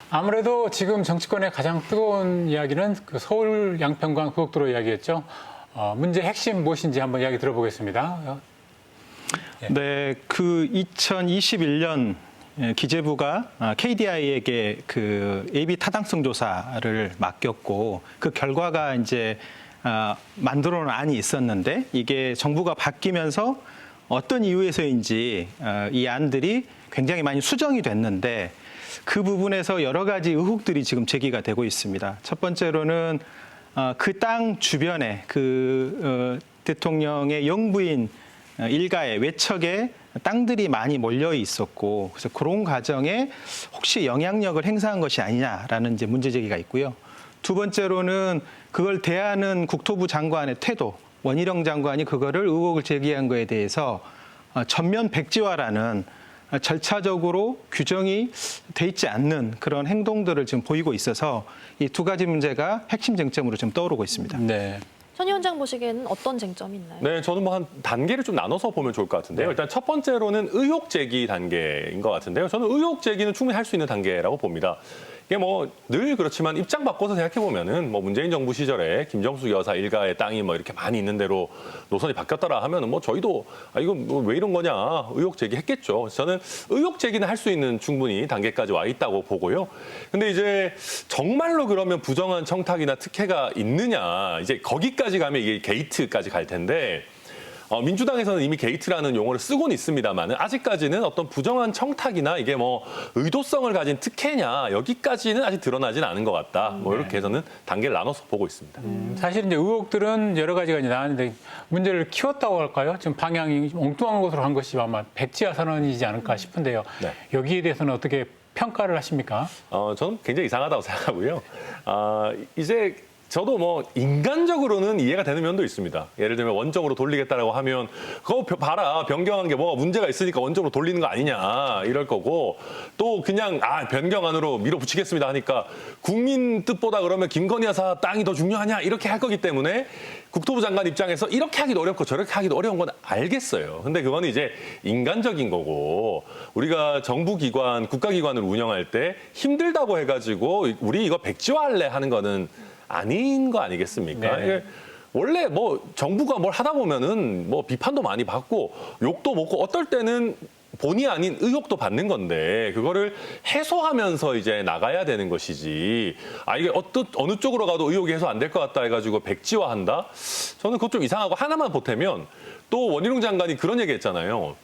아무래도 지금 정치권의 가장 뜨거운 이야기는 그 서울 양평간 고속도로 이야기였죠. 문제 핵심 무엇인지 한번 이야기 들어보겠습니다. 네, 그 2021년 기재부가 KDI에게 그 예비 타당성 조사를 맡겼고 그 결과가 이제 만들어 놓은 안이 있었는데 이게 정부가 바뀌면서 어떤 이유에서인지 이 안들이 굉장히 많이 수정이 됐는데 그 부분에서 여러 가지 의혹들이 지금 제기가 되고 있습니다. 첫 번째로는 그 땅 주변에 그 대통령의 영부인 일가의 외척에 땅들이 많이 몰려 있었고 그래서 그런 과정에 혹시 영향력을 행사한 것이 아니냐라는 이제 문제 제기가 있고요. 두 번째로는 그걸 대하는 국토부 장관의 태도, 원희룡 장관이 그거를 의혹을 제기한 거에 대해서 전면 백지화라는 절차적으로 규정이 돼 있지 않는 그런 행동들을 지금 보이고 있어서 이 두 가지 문제가 핵심 쟁점으로 지금 떠오르고 있습니다. 네. 천 위원장 보시기에는 어떤 쟁점이 있나요? 네, 저는 뭐 한 단계를 좀 나눠서 보면 좋을 것 같은데요. 네. 일단 첫 번째로는 의혹 제기 단계인 것 같은데요. 저는 의혹 제기는 충분히 할 수 있는 단계라고 봅니다. 이게 뭐 늘 그렇지만 입장 바꿔서 생각해 보면은 뭐 문재인 정부 시절에 김정숙 여사 일가의 땅이 뭐 이렇게 많이 있는 대로 노선이 바뀌었더라 하면은 뭐 저희도 이거 뭐 왜 이런 거냐 의혹 제기했겠죠. 그래서 저는 의혹 제기는 할 수 있는 충분히 단계까지 와 있다고 보고요. 근데 이제 정말로 그러면 부정한 청탁이나 특혜가 있느냐 이제 거기까지 가면 이게 게이트까지 갈 텐데. 민주당에서는 이미 게이트라는 용어를 쓰고는 있습니다만 아직까지는 어떤 부정한 청탁이나 이게 뭐 의도성을 가진 특혜냐 여기까지는 아직 드러나진 않은 것 같다. 뭐 이렇게 해서는 단계를 나눠서 보고 있습니다. 사실 이제 의혹들은 여러 가지가 이제 나왔는데 문제를 키웠다고 할까요? 지금 방향이 엉뚱한 곳으로 간 것이 아마 백지화 선언이지 않을까 싶은데요. 네. 여기에 대해서는 어떻게 평가를 하십니까? 저는 굉장히 이상하다고 생각하고요. 이제 저도 뭐 인간적으로는 이해가 되는 면도 있습니다. 예를 들면 원점으로 돌리겠다라고 하면 그거 봐라 변경한 게 뭐가 문제가 있으니까 원점으로 돌리는 거 아니냐 이럴 거고 또 그냥 변경 안으로 밀어붙이겠습니다 하니까 국민 뜻보다 그러면 김건희 여사 땅이 더 중요하냐 이렇게 할 거기 때문에 국토부 장관 입장에서 이렇게 하기도 어렵고 저렇게 하기도 어려운 건 알겠어요. 근데 그건 이제 인간적인 거고 우리가 정부기관, 국가기관을 운영할 때 힘들다고 해가지고 우리 이거 백지화할래 하는 거는 아닌 거 아니겠습니까? 네. 원래 뭐 정부가 뭘 하다 보면은 뭐 비판도 많이 받고 욕도 먹고 어떨 때는 본의 아닌 의혹도 받는 건데 그거를 해소하면서 이제 나가야 되는 것이지 이게 어느 쪽으로 가도 의혹이 해소 안 될 것 같다 해가지고 백지화한다? 저는 그것 좀 이상하고 하나만 보태면 또 원희룡 장관이 그런 얘기 했잖아요.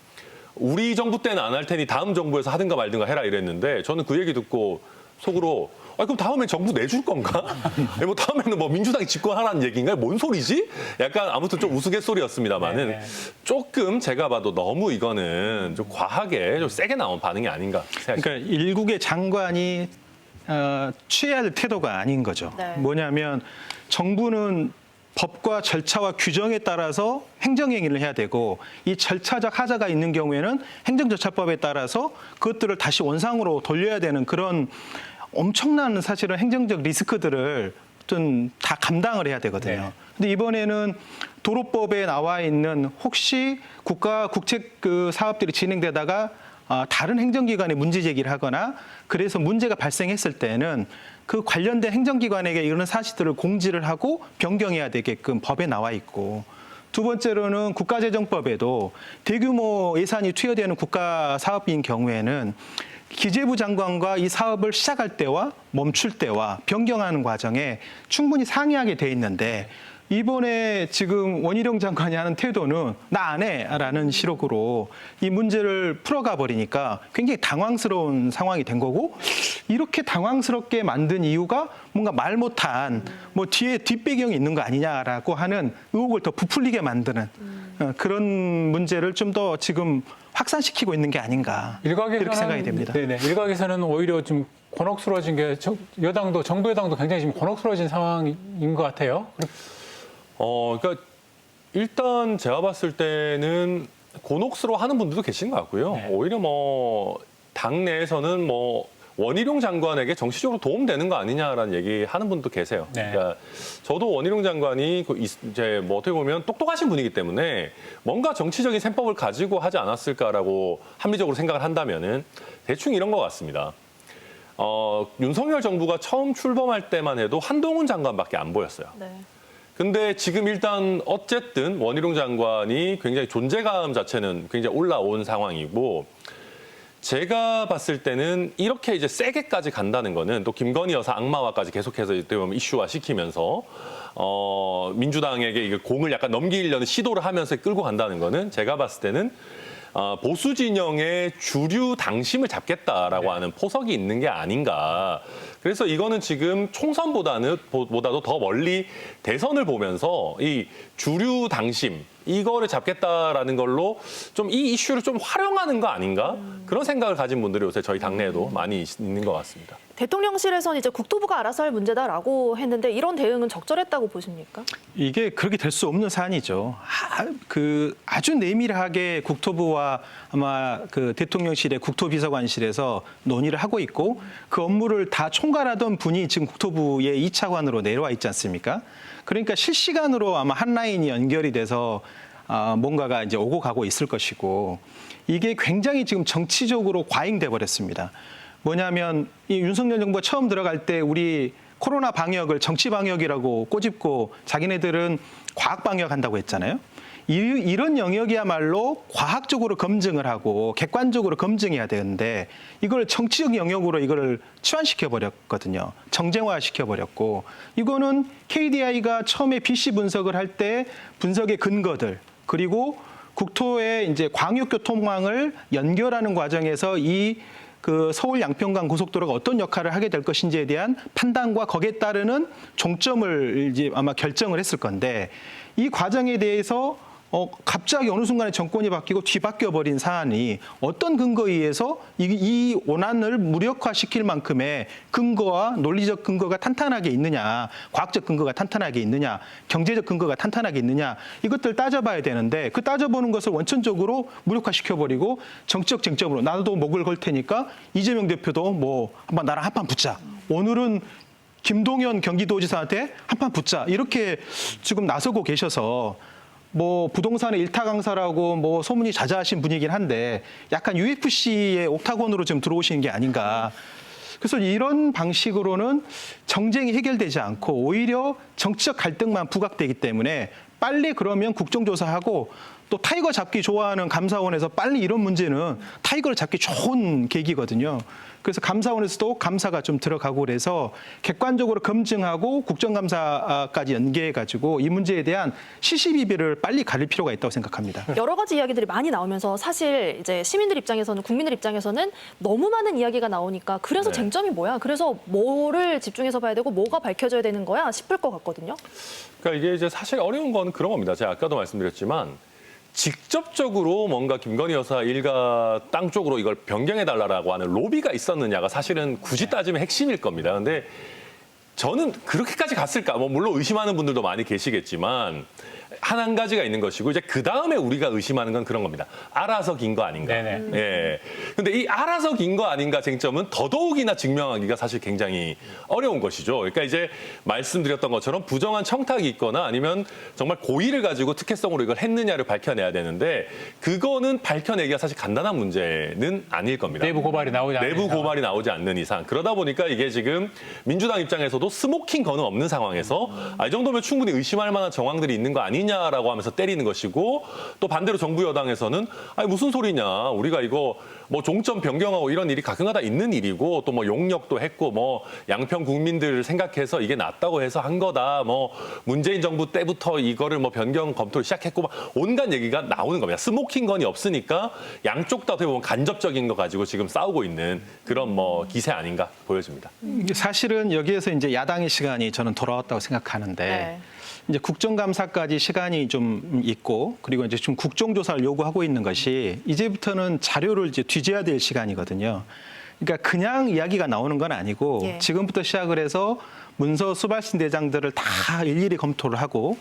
우리 정부 때는 안 할 테니 다음 정부에서 하든가 말든가 해라 이랬는데 저는 그 얘기 듣고 속으로 그럼 다음에 정부 내줄 건가? 뭐 다음에는 뭐 민주당이 집권하라는 얘기인가요? 뭔 소리지? 약간 아무튼 좀 우스갯소리였습니다만은 네. 조금 제가 봐도 너무 이거는 좀 과하게 좀 세게 나온 반응이 아닌가 생각합니다. 그러니까 일국의 장관이 취해야 될 태도가 아닌 거죠. 네. 뭐냐면 정부는 법과 절차와 규정에 따라서 행정행위를 해야 되고 이 절차적 하자가 있는 경우에는 행정절차법에 따라서 그것들을 다시 원상으로 돌려야 되는 그런 엄청난 사실은 행정적 리스크들을 좀 다 감당을 해야 되거든요. 네. 근데 이번에는 도로법에 나와 있는 혹시 국책 그 사업들이 진행되다가 다른 행정기관에 문제 제기를 하거나 그래서 문제가 발생했을 때는 그 관련된 행정기관에게 이런 사실들을 공지를 하고 변경해야 되게끔 법에 나와 있고 두 번째로는 국가재정법에도 대규모 예산이 투여되는 국가사업인 경우에는 기재부 장관과 이 사업을 시작할 때와 멈출 때와 변경하는 과정에 충분히 상의하게 돼 있는데 이번에 지금 원희룡 장관이 하는 태도는 나 안 해라는 시록으로 이 문제를 풀어가 버리니까 굉장히 당황스러운 상황이 된 거고 이렇게 당황스럽게 만든 이유가 뭔가 말 못한 뭐 뒤에 뒷배경이 있는 거 아니냐라고 하는 의혹을 더 부풀리게 만드는 그런 문제를 좀 더 지금 확산시키고 있는 게 아닌가 이렇게 생각이 됩니다. 네네. 일각에서는 오히려 좀 곤혹스러워진 게 여당도 정부 여당도 굉장히 지금 곤혹스러워진 상황인 것 같아요. 그러니까 일단 제가 봤을 때는 곤혹스러워하는 분들도 계신 것 같고요. 네. 오히려 뭐 당내에서는 뭐 원희룡 장관에게 정치적으로 도움되는 거 아니냐라는 얘기하는 분도 계세요. 네. 그러니까 저도 원희룡 장관이 이제 뭐 어떻게 보면 똑똑하신 분이기 때문에 뭔가 정치적인 셈법을 가지고 하지 않았을까라고 합리적으로 생각을 한다면은 대충 이런 것 같습니다. 윤석열 정부가 처음 출범할 때만 해도 한동훈 장관밖에 안 보였어요. 네. 근데 지금 일단 어쨌든 원희룡 장관이 굉장히 존재감 자체는 굉장히 올라온 상황이고, 제가 봤을 때는 이렇게 이제 세게까지 간다는 거는 또 김건희 여사 악마화까지 계속해서 이슈화 시키면서 민주당에게 이게 공을 약간 넘기려는 시도를 하면서 끌고 간다는 거는 제가 봤을 때는 보수 진영의 주류 당심을 잡겠다라고 하는 포석이 있는 게 아닌가. 그래서 이거는 지금 총선보다도 더 멀리 대선을 보면서 이 주류 당심 이거를 잡겠다라는 걸로 좀 이 이슈를 좀 활용하는 거 아닌가? 그런 생각을 가진 분들이 요새 저희 당내에도 많이 있는 것 같습니다. 대통령실에서는 이제 국토부가 알아서 할 문제다라고 했는데 이런 대응은 적절했다고 보십니까? 이게 그렇게 될 수 없는 사안이죠. 아주 내밀하게 국토부와 아마 그 대통령실의 국토비서관실에서 논의를 하고 있고, 그 업무를 다 총괄하던 분이 지금 국토부의 2차관으로 내려와 있지 않습니까? 그러니까 실시간으로 아마 한 라인이 연결이 돼서 뭔가가 이제 오고 가고 있을 것이고, 이게 굉장히 지금 정치적으로 과잉돼 버렸습니다. 뭐냐면 이 윤석열 정부가 처음 들어갈 때 우리 코로나 방역을 정치 방역이라고 꼬집고 자기네들은 과학 방역한다고 했잖아요. 이런 영역이야말로 과학적으로 검증을 하고 객관적으로 검증해야 되는데 이걸 정치적 영역으로 이걸 치환시켜 버렸거든요. 정쟁화시켜 버렸고, 이거는 KDI가 처음에 BC 분석을 할 때 분석의 근거들, 그리고 국토의 이제 광역교통망을 연결하는 과정에서 그 서울 양평간 고속도로가 어떤 역할을 하게 될 것인지에 대한 판단과 거기에 따르는 종점을 이제 아마 결정을 했을 건데, 이 과정에 대해서 갑자기 어느 순간에 정권이 바뀌고 뒤바뀌어 버린 사안이 어떤 근거에 의해서 이 원안을 무력화시킬 만큼의 근거와 논리적 근거가 탄탄하게 있느냐, 과학적 근거가 탄탄하게 있느냐, 경제적 근거가 탄탄하게 있느냐, 이것들 따져봐야 되는데, 그 따져보는 것을 원천적으로 무력화시켜버리고 정치적 쟁점으로 나도 목을 걸 테니까 이재명 대표도 뭐 한번 나랑 한판 붙자, 오늘은 김동연 경기도지사한테 한판 붙자, 이렇게 지금 나서고 계셔서 뭐 부동산의 일타 강사라고 뭐 소문이 자자하신 분이긴 한데 약간 UFC의 옥타곤으로 좀 들어오시는 게 아닌가. 그래서 이런 방식으로는 정쟁이 해결되지 않고 오히려 정치적 갈등만 부각되기 때문에 빨리 그러면 국정조사하고, 또 타이거 잡기 좋아하는 감사원에서 빨리 이런 문제는 타이거를 잡기 좋은 계기거든요. 그래서 감사원에서도 감사가 좀 들어가고 그래서 객관적으로 검증하고 국정감사까지 연계해가지고 이 문제에 대한 시시비비를 빨리 가릴 필요가 있다고 생각합니다. 여러 가지 이야기들이 많이 나오면서 사실 이제 시민들 입장에서는, 국민들 입장에서는 너무 많은 이야기가 나오니까 그래서 네. 쟁점이 뭐야? 그래서 뭐를 집중해서 봐야 되고 뭐가 밝혀져야 되는 거야? 싶을 것 같거든요. 그러니까 이게 이제 사실 어려운 건 그런 겁니다. 제가 아까도 말씀드렸지만 직접적으로 뭔가 김건희 여사 일가 땅 쪽으로 이걸 변경해달라고 하는 로비가 있었느냐가 사실은 굳이 따지면 핵심일 겁니다. 근데 저는 그렇게까지 갔을까? 뭐 물론 의심하는 분들도 많이 계시겠지만 한 가지가 있는 것이고, 이제 그 다음에 우리가 의심하는 건 그런 겁니다. 알아서 긴 거 아닌가. 네네. 예. 근데 이 알아서 긴 거 아닌가 쟁점은 더더욱이나 증명하기가 사실 굉장히 어려운 것이죠. 그러니까 이제 말씀드렸던 것처럼 부정한 청탁이 있거나 아니면 정말 고의를 가지고 특혜성으로 이걸 했느냐를 밝혀내야 되는데, 그거는 밝혀내기가 사실 간단한 문제는 아닐 겁니다. 내부 고발이 나오지 않는 내부 이상. 고발이 나오지 않는 이상. 그러다 보니까 이게 지금 민주당 입장에서도 스모킹 건은 없는 상황에서 이 정도면 충분히 의심할 만한 정황들이 있는 거 아니냐라고 하면서 때리는 것이고, 또 반대로 정부 여당에서는 아니 무슨 소리냐, 우리가 이거 뭐 종점 변경하고 이런 일이 가끔가다 있는 일이고, 또 뭐 용역도 했고 뭐 양평 국민들을 생각해서 이게 낫다고 해서 한 거다, 뭐 문재인 정부 때부터 이거를 뭐 변경 검토를 시작했고, 막 온갖 얘기가 나오는 겁니다. 스모킹 건이 없으니까 양쪽 다 어떻게 보면 간접적인 거 가지고 지금 싸우고 있는 그런 뭐 기세 아닌가 보여집니다. 사실은 여기에서 이제 야당의 시간이 저는 돌아왔다고 생각하는데, 네. 이제 국정감사까지 시간이 좀 있고, 그리고 이제 좀 국정조사를 요구하고 있는 것이 이제부터는 자료를 이제 뒤져야 될 시간이거든요. 그러니까 그냥 이야기가 나오는 건 아니고, 예. 지금부터 시작을 해서 문서 수발신 대장들을 다 일일이 검토를 하고,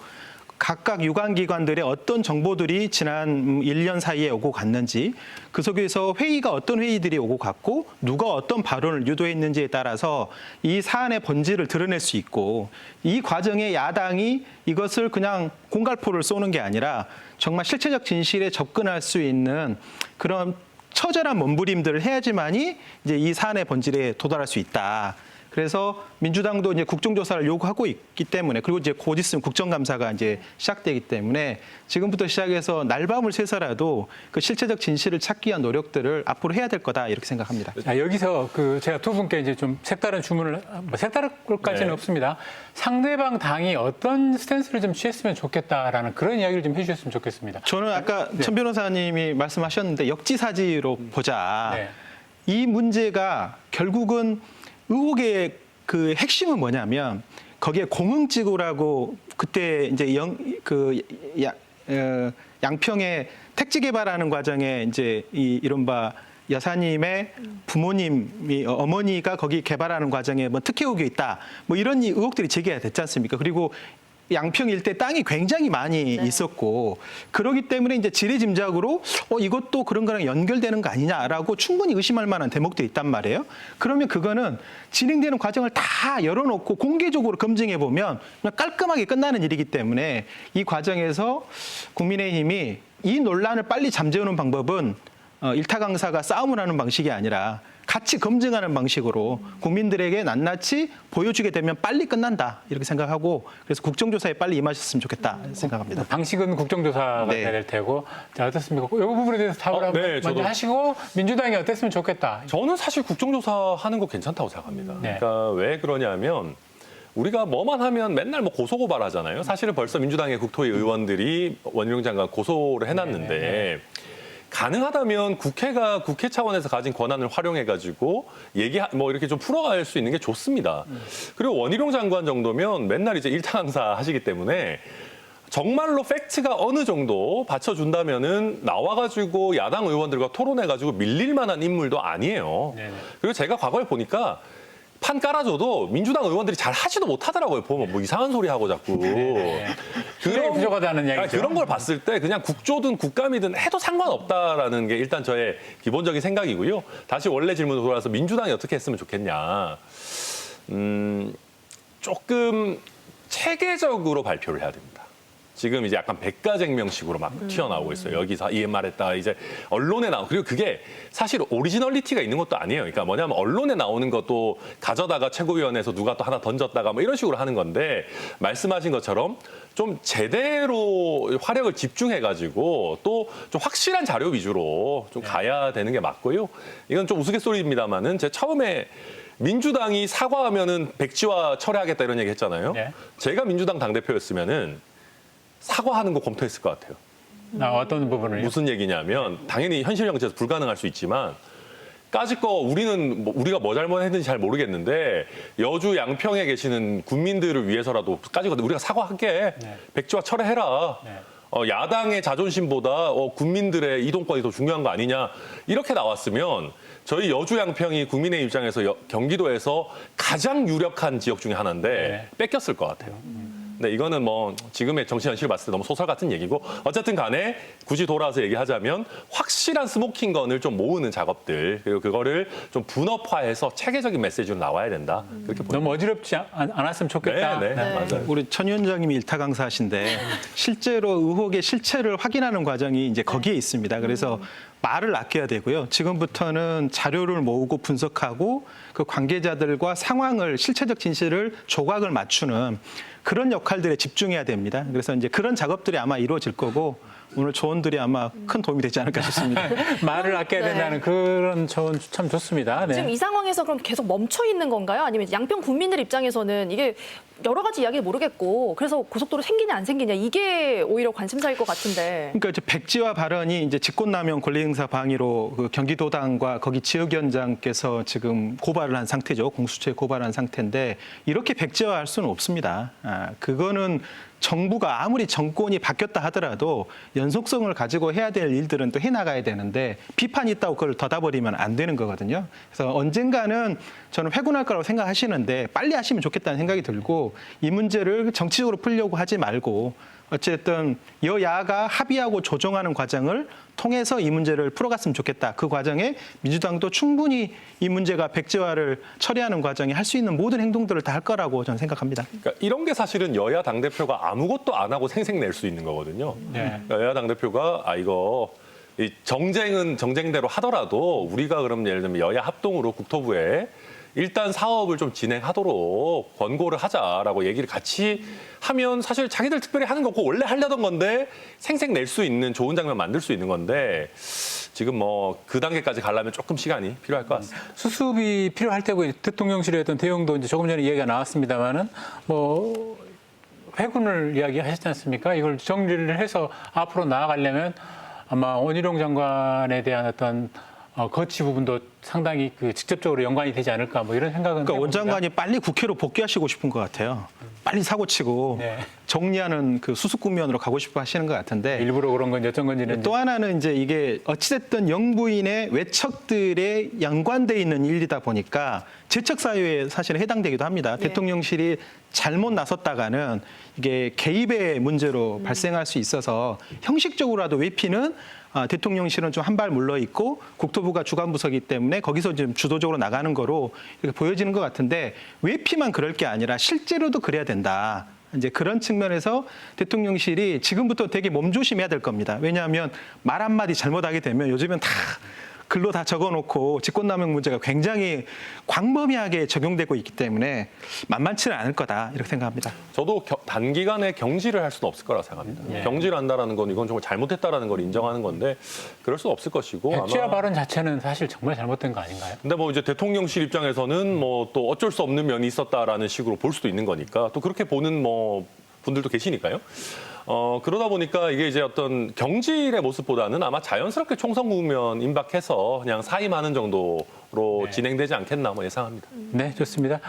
각각 유관기관들의 어떤 정보들이 지난 1년 사이에 오고 갔는지, 그 속에서 회의가 어떤 회의들이 오고 갔고 누가 어떤 발언을 유도했는지에 따라서 이 사안의 본질을 드러낼 수 있고, 이 과정에 야당이 이것을 그냥 공갈포를 쏘는 게 아니라 정말 실체적 진실에 접근할 수 있는 그런 처절한 몸부림들을 해야지만이 이제 이 사안의 본질에 도달할 수 있다. 그래서 민주당도 이제 국정조사를 요구하고 있기 때문에, 그리고 이제 곧 있으면 국정감사가 이제 시작되기 때문에 지금부터 시작해서 날밤을 새서라도 그 실체적 진실을 찾기 위한 노력들을 앞으로 해야 될 거다 이렇게 생각합니다. 자, 여기서 제가 두 분께 이제 좀 색다른 주문을, 뭐 색다른 것까지는 네. 없습니다. 상대방 당이 어떤 스탠스를 좀 취했으면 좋겠다라는 그런 이야기를 좀 해주셨으면 좋겠습니다. 저는 아까 천 변호사님이 말씀하셨는데 역지사지로 보자. 네. 이 문제가 결국은 의혹의 그 핵심은 뭐냐면 거기에 공흥지구라고 그때 이제 양평에 택지 개발하는 과정에 이제 이 이른바 여사님의 부모님이 어머니가 거기 개발하는 과정에 뭐 특혜 의혹이 있다. 뭐 이런 의혹들이 제기가 됐지 않습니까? 그리고 양평 일대 땅이 굉장히 많이 있었고 그러기 때문에 이제 지레짐작으로 이것도 그런 거랑 연결되는 거 아니냐라고 충분히 의심할 만한 대목도 있단 말이에요. 그러면 그거는 진행되는 과정을 다 열어놓고 공개적으로 검증해 보면 그냥 깔끔하게 끝나는 일이기 때문에 이 과정에서 국민의힘이 이 논란을 빨리 잠재우는 방법은 일타 강사가 싸움을 하는 방식이 아니라 같이 검증하는 방식으로 국민들에게 낱낱이 보여주게 되면 빨리 끝난다 이렇게 생각하고 그래서 국정조사에 빨리 임하셨으면 좋겠다 생각합니다. 방식은 국정조사가 네. 돼야 될 테고. 자, 어떻습니까? 이 부분에 대해서 답을 한번 네, 먼저 저도. 하시고 민주당이 어땠으면 좋겠다. 저는 사실 국정조사 하는 거 괜찮다고 생각합니다. 네. 그러니까 왜 그러냐면 우리가 뭐만 하면 맨날 뭐 고소고발 하잖아요. 사실은 벌써 민주당의 국토위 의원들이 원희룡 장관 고소를 해놨는데 가능하다면 국회가 국회 차원에서 가진 권한을 활용해가지고 뭐 이렇게 좀 풀어갈 수 있는 게 좋습니다. 그리고 원희룡 장관 정도면 맨날 이제 일타 강사 하시기 때문에 정말로 팩트가 어느 정도 받쳐준다면은 나와가지고 야당 의원들과 토론해가지고 밀릴 만한 인물도 아니에요. 네네. 그리고 제가 과거에 보니까 판 깔아줘도 민주당 의원들이 잘 하지도 못하더라고요. 보면 뭐 이상한 소리 하고 자꾸. 실력이 부족하다는 이야기죠. 그런 걸 봤을 때 그냥 국조든 국감이든 해도 상관없다라는 게 일단 저의 기본적인 생각이고요. 다시 원래 질문으로 돌아와서 민주당이 어떻게 했으면 좋겠냐. 조금 체계적으로 발표를 해야 됩니다. 지금 이제 약간 백가쟁명식으로 막 튀어나오고 있어요. 여기서 이 말했다. 이제 언론에 나오고 그리고 그게 사실 오리지널리티가 있는 것도 아니에요. 그러니까 뭐냐면 언론에 나오는 것도 가져다가 최고위원회에서 누가 또 하나 던졌다가 뭐 이런 식으로 하는 건데 말씀하신 것처럼 좀 제대로 화력을 집중해가지고 또 좀 확실한 자료 위주로 좀 가야 되는 게 맞고요. 이건 좀 우스갯소리입니다만은 제가 처음에 민주당이 사과하면은 백지화 철회하겠다 이런 얘기 했잖아요. 네. 제가 민주당 당대표였으면은 사과하는 거 검토했을 것 같아요. 어떤 부분을요? 무슨 얘기냐면 당연히 현실 정치에서 불가능할 수 있지만 까짓 거 우리는 우리가 뭐 잘못했는지 잘 모르겠는데 여주 양평에 계시는 국민들을 위해서라도 까짓 거 우리가 사과할게. 네. 백지화 철회해라. 네. 야당의 자존심보다 국민들의 이동권이 더 중요한 거 아니냐 이렇게 나왔으면 저희 여주 양평이 국민의 입장에서 경기도에서 가장 유력한 지역 중에 하나인데 네. 뺏겼을 것 같아요. 근데 이거는 뭐 지금의 정치 현실을 봤을 때 너무 소설 같은 얘기고 어쨌든 간에 굳이 돌아와서 얘기하자면 확실한 스모킹건을 좀 모으는 작업들 그리고 그거를 좀 분업화해서 체계적인 메시지로 나와야 된다. 그렇게 보입니다. 너무 어지럽지 않았으면 좋겠다. 네, 맞아요. 우리 천 위원장님이 일타 강사하신데 실제로 의혹의 실체를 확인하는 과정이 이제 거기에 있습니다. 그래서 말을 아껴야 되고요. 지금부터는 자료를 모으고 분석하고 그 관계자들과 상황을 실체적 진실을 조각을 맞추는 그런 역할들에 집중해야 됩니다. 그래서 이제 그런 작업들이 아마 이루어질 거고 오늘 조언들이 아마 큰 도움이 되지 않을까 싶습니다. 말을 아껴야 네. 된다는 그런 조언 참 좋습니다. 네. 지금 이 상황에서 그럼 계속 멈춰 있는 건가요? 아니면 양평 국민들 입장에서는 이게 여러 가지 이야기를 모르겠고 그래서 고속도로 생기냐 안 생기냐 이게 오히려 관심사일 것 같은데. 그러니까 이제 백지화 발언이 이제 직권남용 권리행사 방위로 그 경기도당과 거기 지역위원장께서 지금 고발을 한 상태죠. 공수처에 고발한 상태인데 이렇게 백지화할 수는 없습니다. 그거는 정부가 아무리 정권이 바뀌었다 하더라도 연속성을 가지고 해야 될 일들은 또 해나가야 되는데 비판이 있다고 그걸 닫아버리면 안 되는 거거든요. 그래서 언젠가는 저는 회군할 거라고 생각하시는데 빨리 하시면 좋겠다는 생각이 들고 이 문제를 정치적으로 풀려고 하지 말고 어쨌든 여야가 합의하고 조정하는 과정을 통해서 이 문제를 풀어갔으면 좋겠다. 그 과정에 민주당도 충분히 이 문제가 백지화를 처리하는 과정에 할 수 있는 모든 행동들을 다 할 거라고 저는 생각합니다. 그러니까 이런 게 사실은 여야 당대표가 아무것도 안 하고 생색낼 수 있는 거거든요. 네. 그러니까 여야 당대표가 이거 이 정쟁은 정쟁대로 하더라도 우리가 그럼 예를 들면 여야 합동으로 국토부에 일단 사업을 좀 진행하도록 권고를 하자라고 얘기를 같이 하면 사실 자기들 특별히 하는 거 없고 원래 하려던 건데 생색 낼 수 있는 좋은 장면 만들 수 있는 건데 지금 뭐 그 단계까지 가려면 조금 시간이 필요할 것 같습니다. 수습이 필요할 때고 대통령실의 어떤 대응도 이제 조금 전에 이야기가 나왔습니다만은 뭐 회군을 이야기하셨지 않습니까? 이걸 정리를 해서 앞으로 나아가려면 아마 원희룡 장관에 대한 어떤 거치 부분도 상당히 그 직접적으로 연관이 되지 않을까 뭐 이런 생각은 그러니까 원 해봅니다. 장관이 빨리 국회로 복귀하시고 싶은 것 같아요. 빨리 사고치고 네. 정리하는 그 수습 국면으로 가고 싶어 하시는 것 같은데 일부러 그런 건지 어쩐 건지는 또 하나는 이제 이게 어찌됐든 영부인의 외척들에 연관돼 있는 일이다 보니까 제척 사유에 사실 해당되기도 합니다. 네. 대통령실이 잘못 나섰다가는 이게 개입의 문제로 발생할 수 있어서 형식적으로라도 외피는 대통령실은 좀 한 발 물러 있고 국토부가 주관 부서이기 때문에 거기서 좀 주도적으로 나가는 거로 이렇게 보여지는 것 같은데 외피만 그럴 게 아니라 실제로도 그래야 된다. 이제 그런 측면에서 대통령실이 지금부터 되게 몸조심해야 될 겁니다. 왜냐하면 말 한마디 잘못하게 되면 요즘엔 다 글로 다 적어놓고 직권남용 문제가 굉장히 광범위하게 적용되고 있기 때문에 만만치는 않을 거다 이렇게 생각합니다. 저도 단기간에 경질을 할 수는 없을 거라 생각합니다. 네. 경질한다라는 건 이건 정말 잘못했다라는 걸 인정하는 건데 그럴 수는 없을 것이고 백지화 아마 발언 자체는 사실 정말 잘못된 거 아닌가요? 근데 뭐 이제 대통령실 입장에서는 뭐 또 어쩔 수 없는 면이 있었다라는 식으로 볼 수도 있는 거니까 또 그렇게 보는 뭐 분들도 계시니까요. 그러다 보니까 이게 이제 어떤 경질의 모습보다는 아마 자연스럽게 총선 국면 임박해서 그냥 사임하는 정도로 네. 진행되지 않겠나 뭐 예상합니다. 네, 좋습니다.